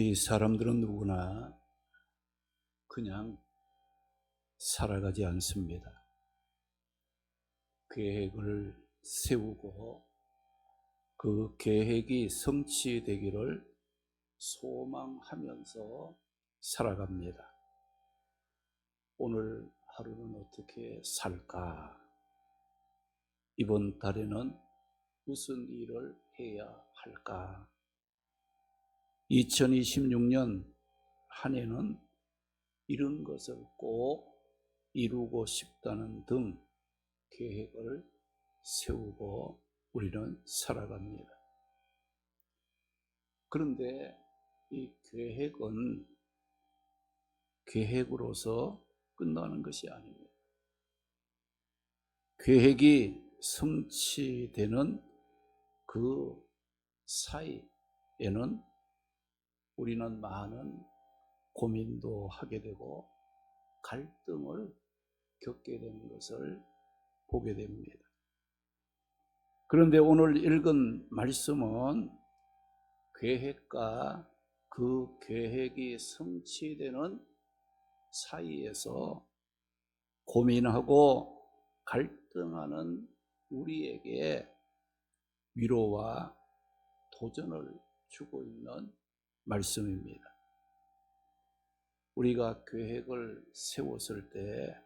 이 사람들은 누구나 그냥 살아가지 않습니다. 계획을 세우고 그 계획이 성취되기를 소망하면서 살아갑니다. 오늘 하루는 어떻게 살까? 이번 달에는 무슨 일을 해야 할까? 2026년 한 해는 이런 것을 꼭 이루고 싶다는 등 계획을 세우고 우리는 살아갑니다. 그런데 이 계획은 계획으로서 끝나는 것이 아닙니다. 계획이 성취되는 그 사이에는 우리는 많은 고민도 하게 되고 갈등을 겪게 되는 것을 보게 됩니다. 그런데 오늘 읽은 말씀은 계획과 그 계획이 성취되는 사이에서 고민하고 갈등하는 우리에게 위로와 도전을 주고 있는 말씀입니다. 우리가 계획을 세웠을 때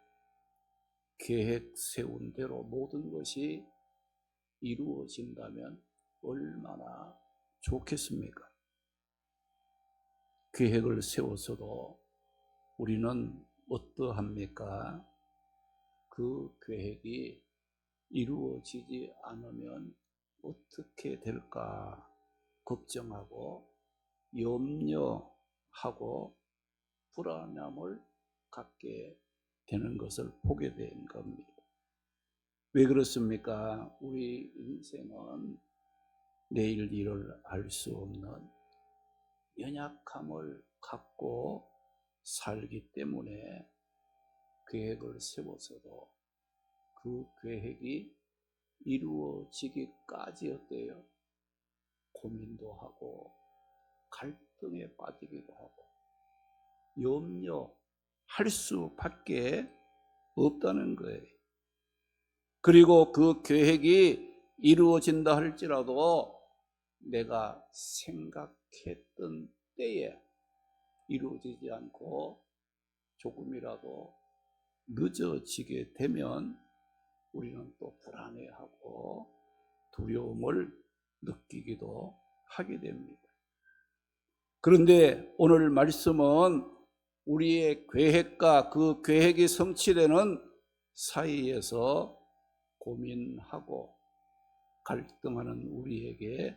계획 세운 대로 모든 것이 이루어진다면 얼마나 좋겠습니까? 계획을 세웠어도 우리는 어떠합니까? 그 계획이 이루어지지 않으면 어떻게 될까 걱정하고 염려하고 불안함을 갖게 되는 것을 보게 된 겁니다. 왜 그렇습니까? 우리 인생은 내일 일을 알 수 없는 연약함을 갖고 살기 때문에 계획을 세워서도 그 계획이 이루어지기까지 어때요? 고민도 하고 갈등에 빠지기도 하고 염려할 수밖에 없다는 거예요. 그리고 그 계획이 이루어진다 할지라도 내가 생각했던 때에 이루어지지 않고 조금이라도 늦어지게 되면 우리는 또 불안해하고 두려움을 느끼기도 하게 됩니다. 그런데 오늘 말씀은 우리의 계획과 그 계획이 성취되는 사이에서 고민하고 갈등하는 우리에게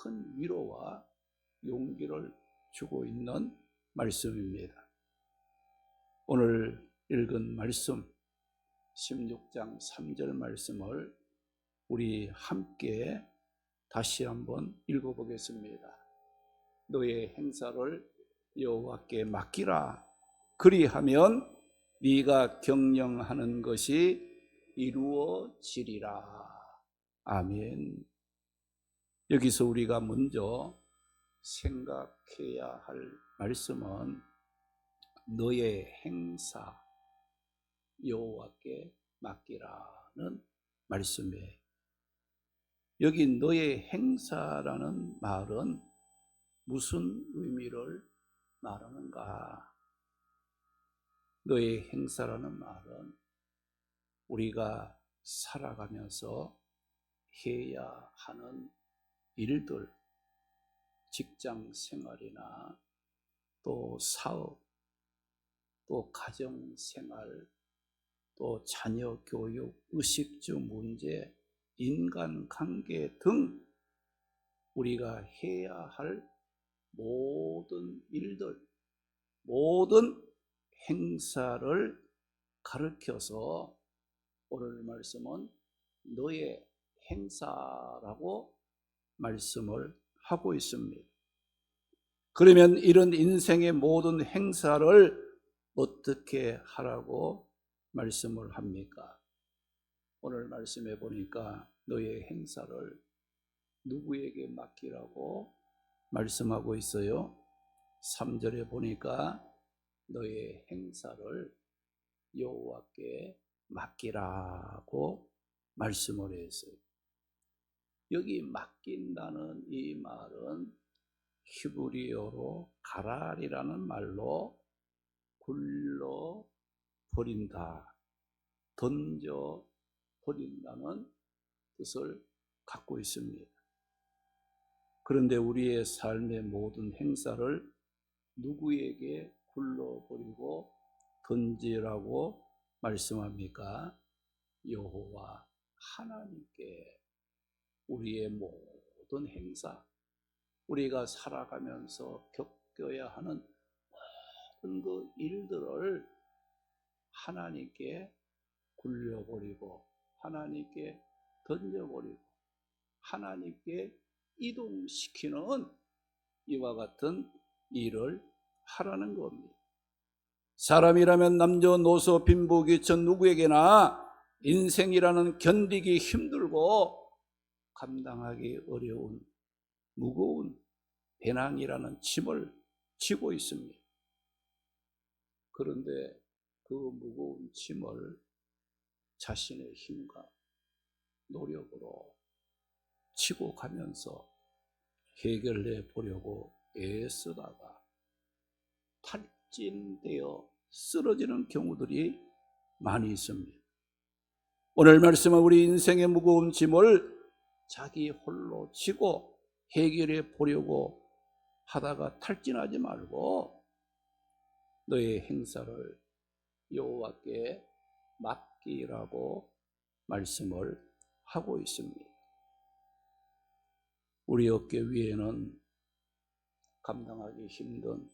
큰 위로와 용기를 주고 있는 말씀입니다. 오늘 읽은 말씀 16장 3절 말씀을 우리 함께 다시 한번 읽어보겠습니다. 너의 행사를 여호와께 맡기라. 그리하면 네가 경영하는 것이 이루어지리라. 아멘. 여기서 우리가 먼저 생각해야 할 말씀은 너의 행사 여호와께 맡기라는 말씀이에요. 여기 너의 행사라는 말은 무슨 의미를 말하는가? 너의 행사라는 말은 우리가 살아가면서 해야 하는 일들, 직장 생활이나 또 사업, 또 가정 생활, 또 자녀 교육, 의식주 문제, 인간관계 등 우리가 해야 할 모든 일들, 모든 행사를 가르쳐서 오늘 말씀은 너의 행사라고 말씀을 하고 있습니다. 그러면 이런 인생의 모든 행사를 어떻게 하라고 말씀을 합니까? 오늘 말씀해 보니까 너의 행사를 누구에게 맡기라고 말씀하고 있어요? 3절에 보니까 너의 행사를 여호와께 맡기라고 말씀을 했어요. 여기 맡긴다는 이 말은 히브리어로 가랄이라는 말로 굴러 버린다, 던져 버린다는 뜻을 갖고 있습니다. 그런데 우리의 삶의 모든 행사를 누구에게 굴러버리고 던지라고 말씀합니까? 여호와 하나님께. 우리의 모든 행사, 우리가 살아가면서 겪어야 하는 모든 그 일들을 하나님께 굴려버리고 하나님께 던져버리고 하나님께 이동시키는 이와 같은 일을 하라는 겁니다. 사람이라면 남녀노소 빈부귀 전 누구에게나 인생이라는 견디기 힘들고 감당하기 어려운 무거운 배낭이라는 짐을 지고 있습니다. 그런데 그 무거운 짐을 자신의 힘과 노력으로 지고 가면서 해결해 보려고 애쓰다가 탈진되어 쓰러지는 경우들이 많이 있습니다. 오늘 말씀은 우리 인생의 무거운 짐을 자기 홀로 지고 해결해 보려고 하다가 탈진하지 말고 너의 행사를 여호와께 맡기라고 말씀을 하고 있습니다. 우리 어깨 위에는 감당하기 힘든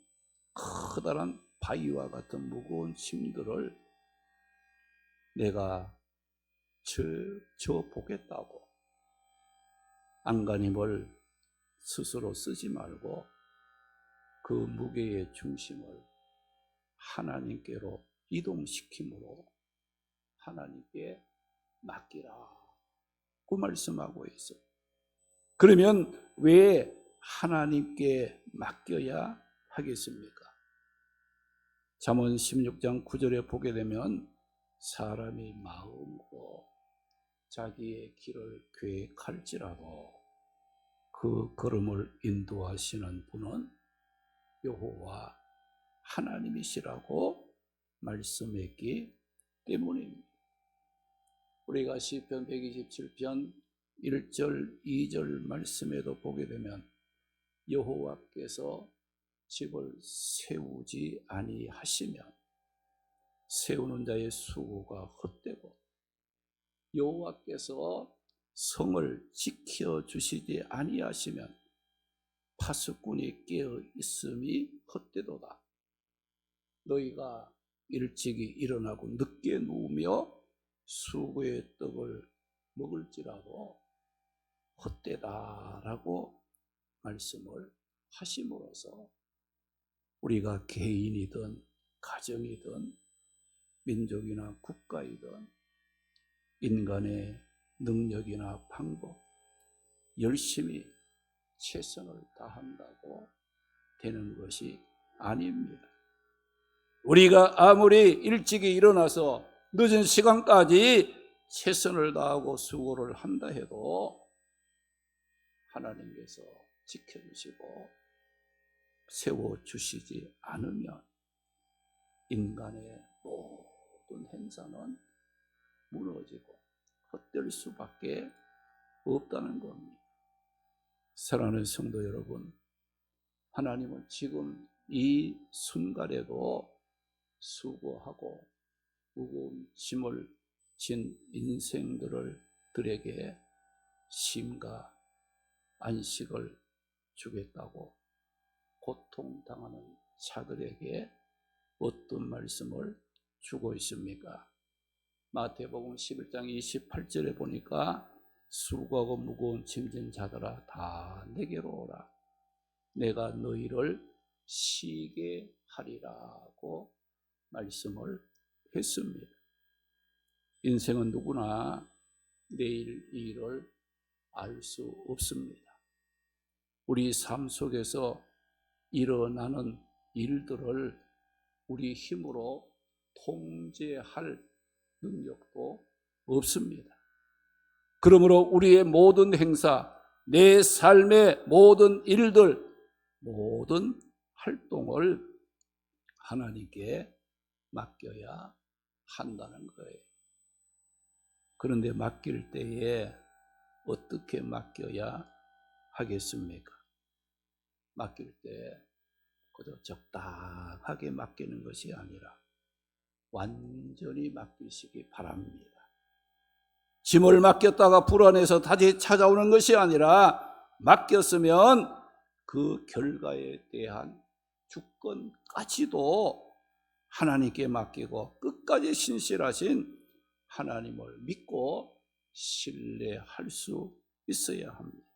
커다란 바위와 같은 무거운 짐들을 내가 져 보겠다고 안간힘을 스스로 쓰지 말고 그 무게의 중심을 하나님께로 이동시킴으로 하나님께 맡기라고 말씀하고 있어요. 그러면 왜 하나님께 맡겨야 하겠습니까? 잠언 16장 9절에 보게 되면 사람이 마음으로 자기의 길을 계획할지라도 그 걸음을 인도하시는 분은 여호와 하나님이시라고 말씀했기 때문입니다. 우리가 시편 127편 1절 2절 말씀에도 보게 되면 여호와께서 집을 세우지 아니하시면 세우는 자의 수고가 헛되고 여호와께서 성을 지켜주시지 아니하시면 파수꾼이 깨어 있음이 헛되도다. 너희가 일찍이 일어나고 늦게 누우며 수고의 떡을 먹을지라도 헛되다라고 말씀을 하심으로써 우리가 개인이든 가정이든 민족이나 국가이든 인간의 능력이나 방법, 열심히 최선을 다한다고 되는 것이 아닙니다. 우리가 아무리 일찍이 일어나서 늦은 시간까지 최선을 다하고 수고를 한다 해도 하나님께서 지켜주시고 세워주시지 않으면 인간의 모든 행사는 무너지고 헛될 수밖에 없다는 겁니다. 사랑하는 성도 여러분, 하나님은 지금 이 순간에도 수고하고 무거운 짐을 진 인생들에게 쉼과 안식을 주겠다고 고통당하는 자들에게 어떤 말씀을 주고 있습니까? 마태복음 11장 28절에 보니까 수고하고 무거운 짐진 자들아 다 내게로 오라. 내가 너희를 쉬게 하리라고 말씀을 했습니다. 인생은 누구나 내일 일을 알 수 없습니다. 우리 삶 속에서 일어나는 일들을 우리 힘으로 통제할 능력도 없습니다. 그러므로 우리의 모든 행사, 내 삶의 모든 일들, 모든 활동을 하나님께 맡겨야 한다는 거예요. 그런데 맡길 때에 어떻게 맡겨야 하겠습니까? 맡길 때 그저 적당하게 맡기는 것이 아니라 완전히 맡기시기 바랍니다. 짐을 맡겼다가 불안해서 다시 찾아오는 것이 아니라 맡겼으면 그 결과에 대한 주권까지도 하나님께 맡기고 끝까지 신실하신 하나님을 믿고 신뢰할 수 있어야 합니다.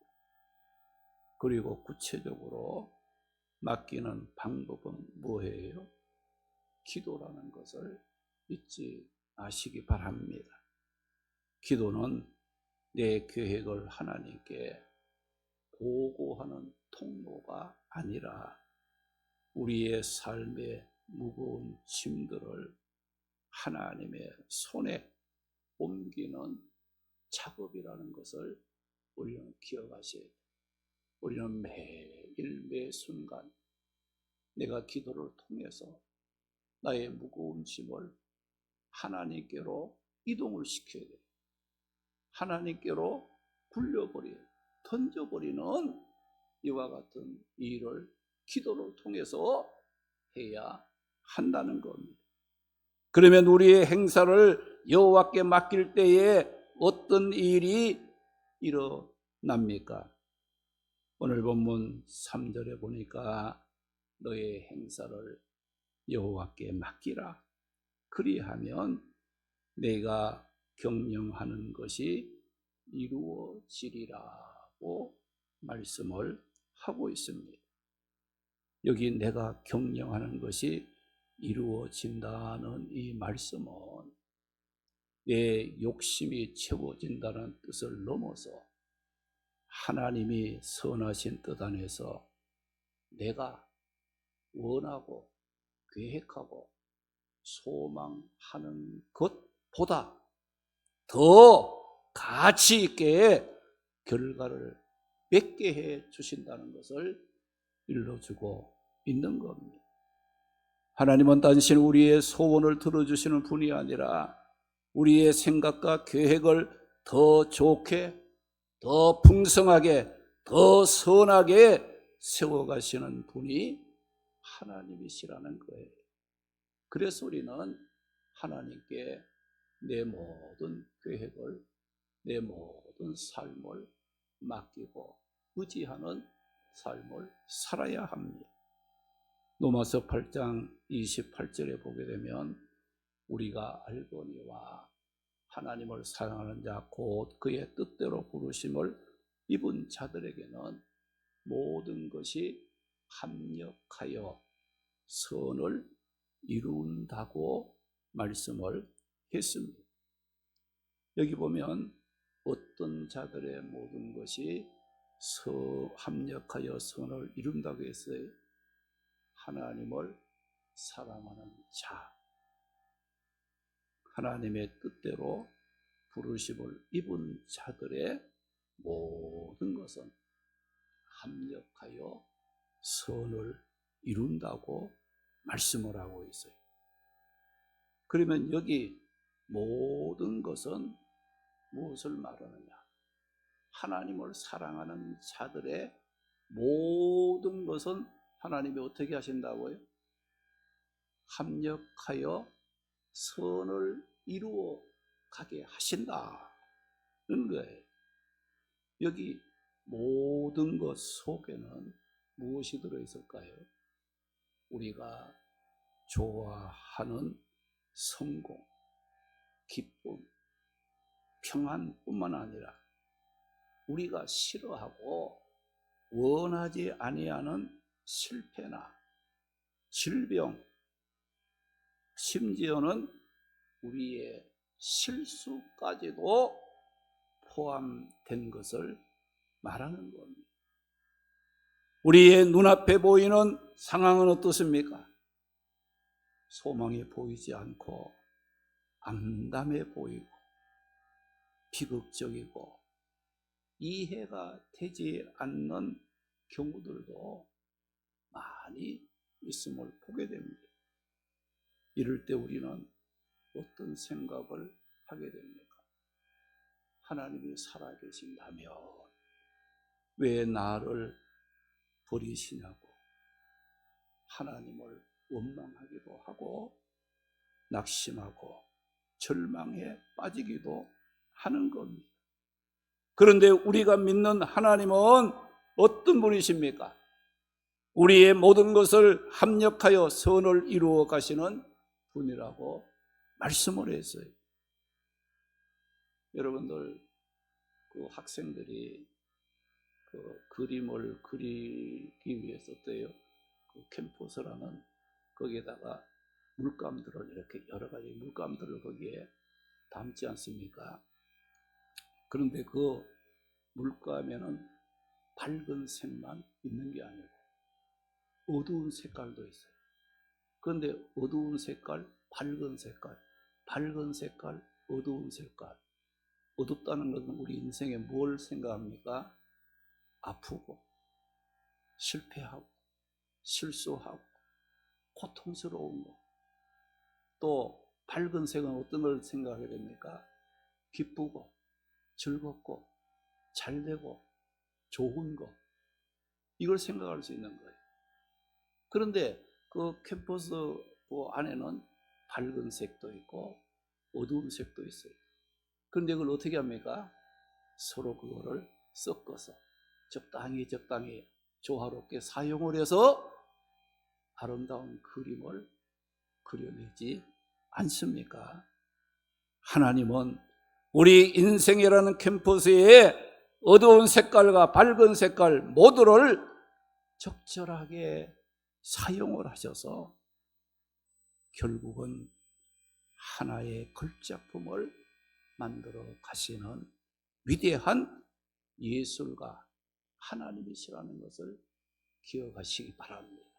그리고 구체적으로 맡기는 방법은 뭐예요? 기도라는 것을 잊지 마시기 바랍니다. 기도는 내 계획을 하나님께 보고하는 통로가 아니라 우리의 삶의 무거운 짐들을 하나님의 손에 옮기는 작업이라는 것을 우리는 기억하셔야 돼요. 우리는 매일 매 순간 내가 기도를 통해서 나의 무거운 짐을 하나님께로 이동을 시켜야 돼요. 하나님께로 굴려버려 던져버리는 이와 같은 일을 기도를 통해서 해야 한다는 겁니다. 그러면 우리의 행사를 여호와께 맡길 때에 어떤 일이 일어납니까? 오늘 본문 3절에 보니까 너의 행사를 여호와께 맡기라. 그리하면 내가 경영하는 것이 이루어지리라고 말씀을 하고 있습니다. 여기 내가 경영하는 것이 이루어진다는 이 말씀은 내 욕심이 채워진다는 뜻을 넘어서 하나님이 선하신 뜻 안에서 내가 원하고 계획하고 소망하는 것보다 더 가치 있게 결과를 맺게 해 주신다는 것을 일러주고 있는 겁니다. 하나님은 단신 우리의 소원을 들어주시는 분이 아니라 우리의 생각과 계획을 더 좋게, 더 풍성하게, 더 선하게 세워가시는 분이 하나님이시라는 거예요. 그래서 우리는 하나님께 내 모든 계획을, 내 모든 삶을 맡기고 의지하는 삶을 살아야 합니다. 로마서 8장 28절에 보게 되면 우리가 알거니와 하나님을 사랑하는 자 곧 그의 뜻대로 부르심을 입은 자들에게는 모든 것이 합력하여 선을 이룬다고 말씀을 했습니다. 여기 보면 어떤 자들의 모든 것이 합력하여 선을 이룬다고 했어요. 하나님을 사랑하는 자, 하나님의 뜻대로 부르심을 입은 자들의 모든 것은 합력하여 선을 이룬다고 말씀을 하고 있어요. 그러면 여기 모든 것은 무엇을 말하느냐? 하나님을 사랑하는 자들의 모든 것은 하나님이 어떻게 하신다고요? 합력하여 선을 이루어 가게 하신다는 거예요. 여기 모든 것 속에는 무엇이 들어있을까요? 우리가 좋아하는 성공, 기쁨, 평안뿐만 아니라 우리가 싫어하고 원하지 아니하는 실패나 질병, 심지어는 우리의 실수까지도 포함된 것을 말하는 겁니다. 우리의 눈앞에 보이는 상황은 어떻습니까? 소망이 보이지 않고 암담해 보이고 비극적이고 이해가 되지 않는 경우들도 많이 있음을 보게 됩니다. 이럴 때 우리는 어떤 생각을 하게 됩니까? 하나님이 살아계신다면 왜 나를 버리시냐고 하나님을 원망하기도 하고 낙심하고 절망에 빠지기도 하는 겁니다. 그런데 우리가 믿는 하나님은 어떤 분이십니까? 우리의 모든 것을 합력하여 선을 이루어 가시는 분이라고 말씀을 했어요. 여러분들 그 학생들이 그 그림을 그리기 위해서 어때요? 그 캔버스라는 거기에다가 물감들을 이렇게 여러 가지 물감들을 거기에 담지 않습니까? 그런데 그 물감에는 밝은 색만 있는 게 아니고 어두운 색깔도 있어요. 그런데 어두운 색깔, 밝은 색깔, 밝은 색깔, 어두운 색깔. 어둡다는 것은 우리 인생에 뭘 생각합니까? 아프고 실패하고 실수하고 고통스러운 거. 또 밝은 색은 어떤 걸 생각하게 됩니까? 기쁘고 즐겁고 잘되고 좋은 거. 이걸 생각할 수 있는 거예요. 그런데 그 캠퍼스 그 안에는 밝은 색도 있고 어두운 색도 있어요. 그런데 그걸 어떻게 합니까? 서로 그거를 섞어서 적당히 조화롭게 사용을 해서 아름다운 그림을 그려내지 않습니까? 하나님은 우리 인생이라는 캠퍼스에 어두운 색깔과 밝은 색깔 모두를 적절하게 사용을 하셔서 결국은 하나의 걸작품을 만들어 가시는 위대한 예술가 하나님이시라는 것을 기억하시기 바랍니다.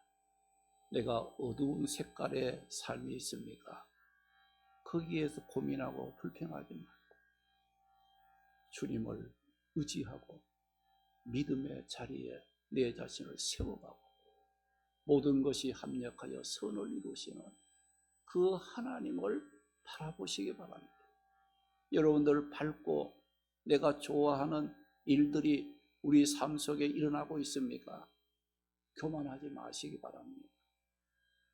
내가 어두운 색깔의 삶이 있습니까? 거기에서 고민하고 불평하지 말고 주님을 의지하고 믿음의 자리에 내 자신을 세워가고 모든 것이 합력하여 선을 이루시는 그 하나님을 바라보시기 바랍니다. 여러분들 밝고 내가 좋아하는 일들이 우리 삶 속에 일어나고 있습니까? 교만하지 마시기 바랍니다.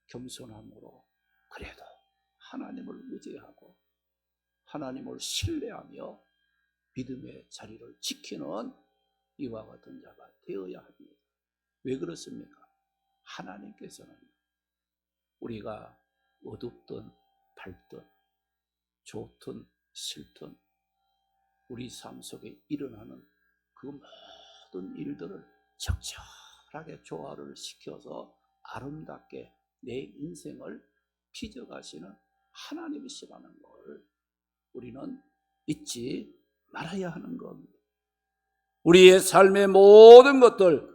겸손함으로 그래도 하나님을 의지하고 하나님을 신뢰하며 믿음의 자리를 지키는 이와 같은 자가 되어야 합니다. 왜 그렇습니까? 하나님께서는 우리가 어둡든 밝든 좋든 싫든 우리 삶 속에 일어나는 그 모든 일들을 적절하게 조화를 시켜서 아름답게 내 인생을 빚어가시는 하나님이시라는 걸 우리는 잊지 말아야 하는 겁니다. 우리의 삶의 모든 것들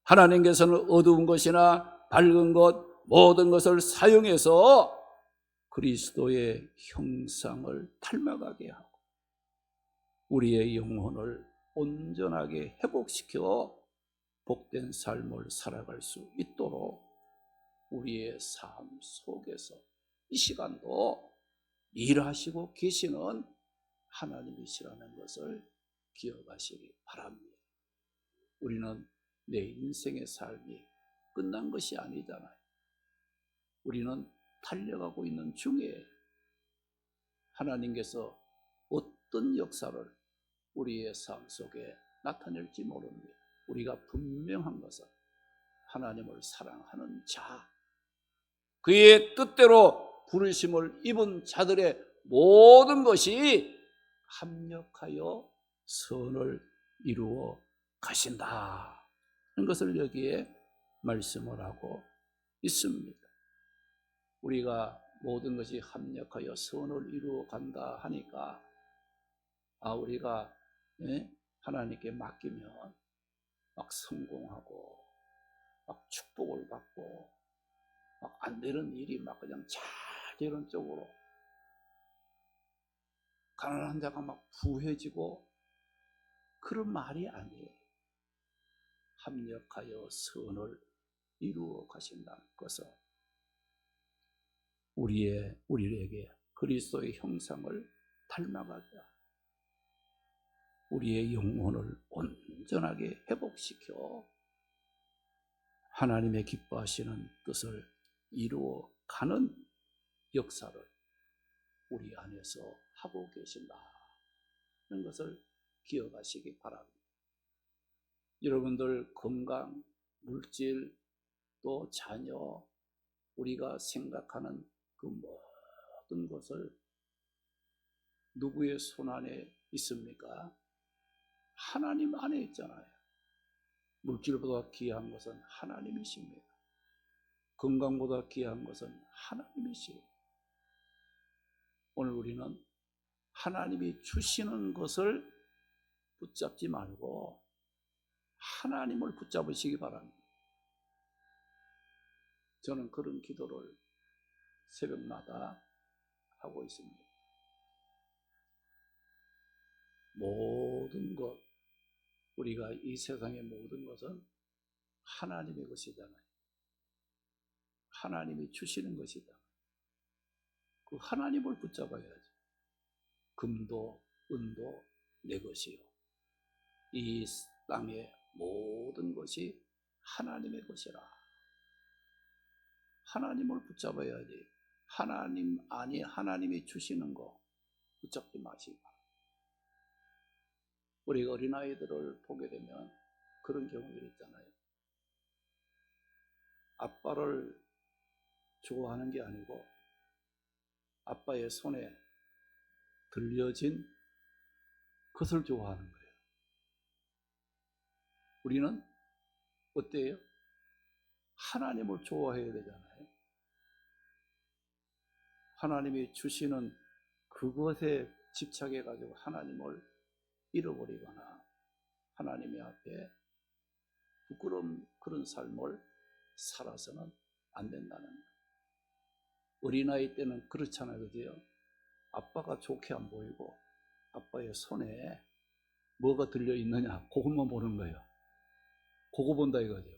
하나님께서는 어두운 것이나 밝은 것 모든 것을 사용해서 그리스도의 형상을 닮아가게 하고 우리의 영혼을 온전하게 회복시켜 복된 삶을 살아갈 수 있도록 우리의 삶 속에서 이 시간도 일하시고 계시는 하나님이시라는 것을 기억하시기 바랍니다. 우리는 내 인생의 삶이 끝난 것이 아니잖아요. 우리는 달려가고 있는 중에 하나님께서 어떤 역사를 우리의 삶 속에 나타낼지 모릅니다. 우리가 분명한 것은 하나님을 사랑하는 자, 그의 뜻대로 부르심을 입은 자들의 모든 것이 합력하여 선을 이루어 가신다 하는 것을 여기에 말씀을 하고 있습니다. 우리가 모든 것이 합력하여 선을 이루어 간다 하니까 우리가 하나님께 맡기면 막 성공하고 막 축복을 받고 막 안 되는 일이 막 그냥 잘 되는 쪽으로 가난한 자가 막 부해지고 그런 말이 아니에요. 합력하여 선을 이루어 가신다는 것은 우리에게 그리스도의 형상을 닮아가게 하고 우리의 영혼을 온전하게 회복시켜 하나님의 기뻐하시는 뜻을 이루어가는 역사를 우리 안에서 하고 계신다는 것을 기억하시기 바랍니다. 여러분들 건강, 물질, 또 자녀, 우리가 생각하는 그 모든 것을 누구의 손 안에 있습니까? 하나님 안에 있잖아요. 물질보다 귀한 것은 하나님이십니다. 건강보다 귀한 것은 하나님이시오. 오늘 우리는 하나님이 주시는 것을 붙잡지 말고 하나님을 붙잡으시기 바랍니다. 저는 그런 기도를 새벽마다 하고 있습니다. 모든 것, 우리가 이 세상의 모든 것은 하나님의 것이잖아요. 하나님이 주시는 것이다. 그 하나님을 붙잡아야지. 금도 은도 내 것이요. 이 땅의 모든 것이 하나님의 것이라. 하나님을 붙잡아야지. 하나님 아니 하나님이 주시는 거 붙잡지 마시고. 우리 어린아이들을 보게 되면 그런 경우들이 있잖아요. 아빠를 좋아하는 게 아니고 아빠의 손에 들려진 것을 좋아하는 거예요. 우리는 어때요? 하나님을 좋아해야 되잖아요. 하나님이 주시는 그것에 집착해가지고 하나님을 잃어버리거나 하나님의 앞에 부끄러운 그런 삶을 살아서는 안 된다는 거예요. 어린아이 때는 그렇잖아요. 그죠? 아빠가 좋게 안 보이고 아빠의 손에 뭐가 들려있느냐 그것만 보는 거예요. 그거 본다 이거죠.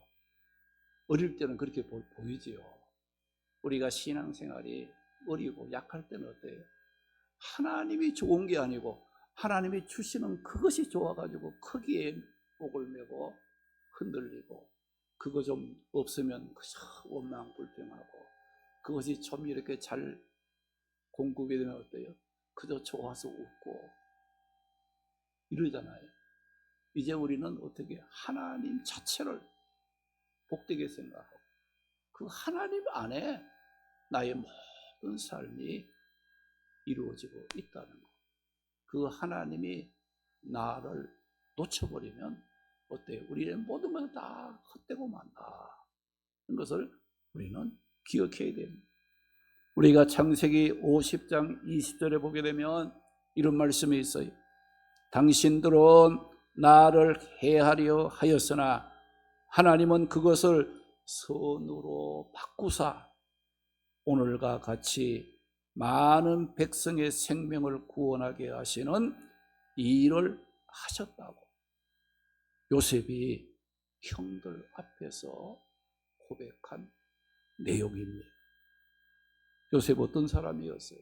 어릴 때는 그렇게 보이지요. 우리가 신앙생활이 어리고 약할 때는 어때요? 하나님이 좋은 게 아니고 하나님이 주시는 그것이 좋아가지고 크기에 목을 메고 흔들리고 그거 좀 없으면 그저 원망불평하고 그것이 좀 이렇게 잘 공급이 되면 어때요? 그저 좋아서 웃고 이러잖아요. 이제 우리는 어떻게 하나님 자체를 복되게 생각하고 그 하나님 안에 나의 모든 삶이 이루어지고 있다는 것. 그 하나님이 나를 놓쳐버리면 어때요? 우리의 모든 것은 다 헛되고 만다. 이것을 우리는 기억해야 됩니다. 우리가 창세기 50장 20절에 보게 되면 이런 말씀이 있어요. 당신들은 나를 해하려 하였으나 하나님은 그것을 선으로 바꾸사 오늘과 같이 많은 백성의 생명을 구원하게 하시는 이 일을 하셨다고 요셉이 형들 앞에서 고백한 내용입니다. 요셉 어떤 사람이었어요?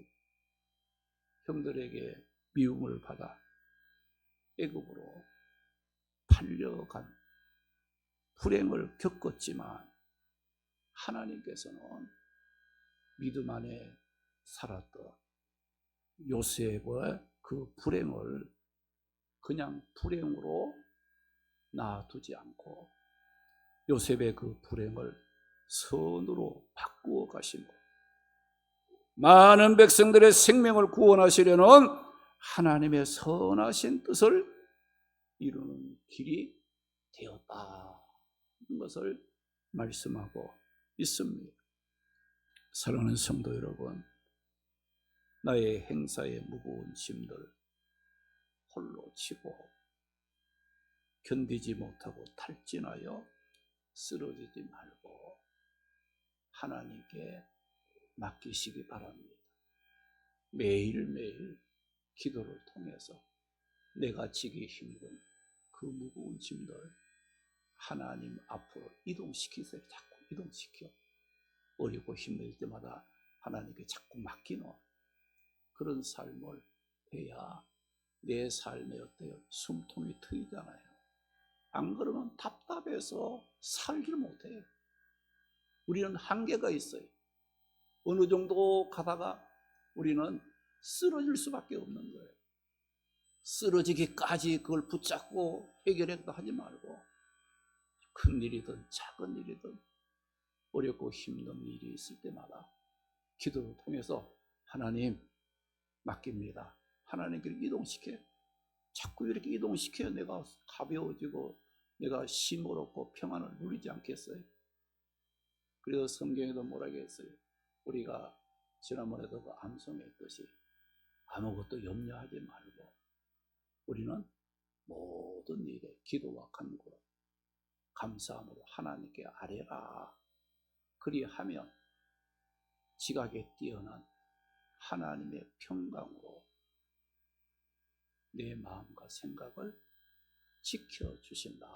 형들에게 미움을 받아 애굽으로 팔려간 불행을 겪었지만 하나님께서는 믿음 안에 살았던 요셉의 그 불행을 그냥 불행으로 놔두지 않고 요셉의 그 불행을 선으로 바꾸어 가시고 많은 백성들의 생명을 구원하시려는 하나님의 선하신 뜻을 이루는 길이 되었다는 것을 말씀하고 있습니다. 사랑하는 성도 여러분, 나의 행사의 무거운 짐들 홀로 치고 견디지 못하고 탈진하여 쓰러지지 말고 하나님께 맡기시기 바랍니다. 매일매일 기도를 통해서 내가 지기 힘든 그 무거운 짐들 하나님 앞으로 이동시키세요. 자꾸 이동시켜. 어렵고 힘들 때마다 하나님께 자꾸 맡기는 그런 삶을 해야 내 삶에 어때요? 숨통이 트이잖아요. 안 그러면 답답해서 살지를 못해요. 우리는 한계가 있어요. 어느 정도 가다가 우리는 쓰러질 수밖에 없는 거예요. 쓰러지기까지 그걸 붙잡고 해결해도 하지 말고 큰 일이든 작은 일이든 어렵고 힘든 일이 있을 때마다 기도를 통해서 하나님 맡깁니다. 하나님께 이동시켜요. 자꾸 이렇게 이동시켜야 내가 가벼워지고 내가 쉼을 얻고 평안을 누리지 않겠어요? 그래서 성경에도 뭐라고 했어요? 우리가 지난번에도 그 암송에 했듯이 아무것도 염려하지 말고 우리는 모든 일에 기도와 간구로 감사함으로 하나님께 아뢰라. 그리하면 지각에 뛰어난 하나님의 평강으로 내 마음과 생각을 지켜주신다.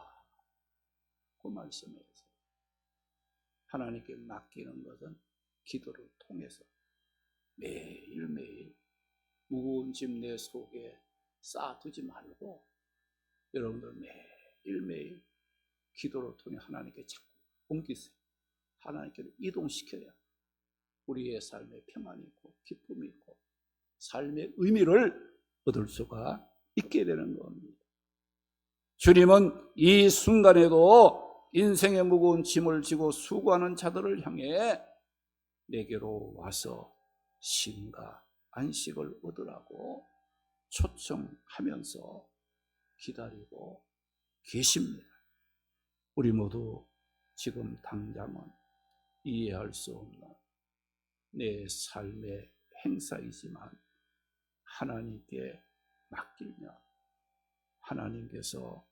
그 말씀에서 하나님께 맡기는 것은 기도를 통해서 매일매일 무거운 짐 내 속에 쌓아두지 말고 여러분들 매일매일 기도를 통해 하나님께 자꾸 옮기세요. 하나님께로 이동시켜야 우리의 삶에 평안이 있고 기쁨이 있고 삶의 의미를 얻을 수가 있게 되는 겁니다. 주님은 이 순간에도 인생의 무거운 짐을 지고 수고하는 자들을 향해 내게로 와서 쉼과 안식을 얻으라고 초청하면서 기다리고 계십니다. 우리 모두 지금 당장은 이해할 수 없는 내 삶의 행사이지만 하나님께 맡기면 하나님께서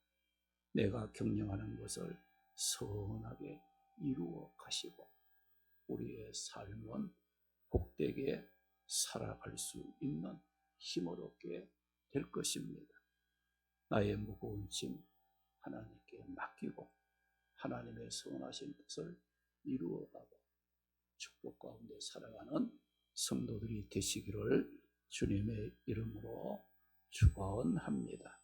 내가 경영하는 것을 선하게 이루어 가시고 우리의 삶은 복되게 살아갈 수 있는 힘을 얻게 될 것입니다. 나의 무거운 짐 하나님께 맡기고 하나님의 선하신 뜻을 이루어가고 축복 가운데 살아가는 성도들이 되시기를 주님의 이름으로 축원합니다.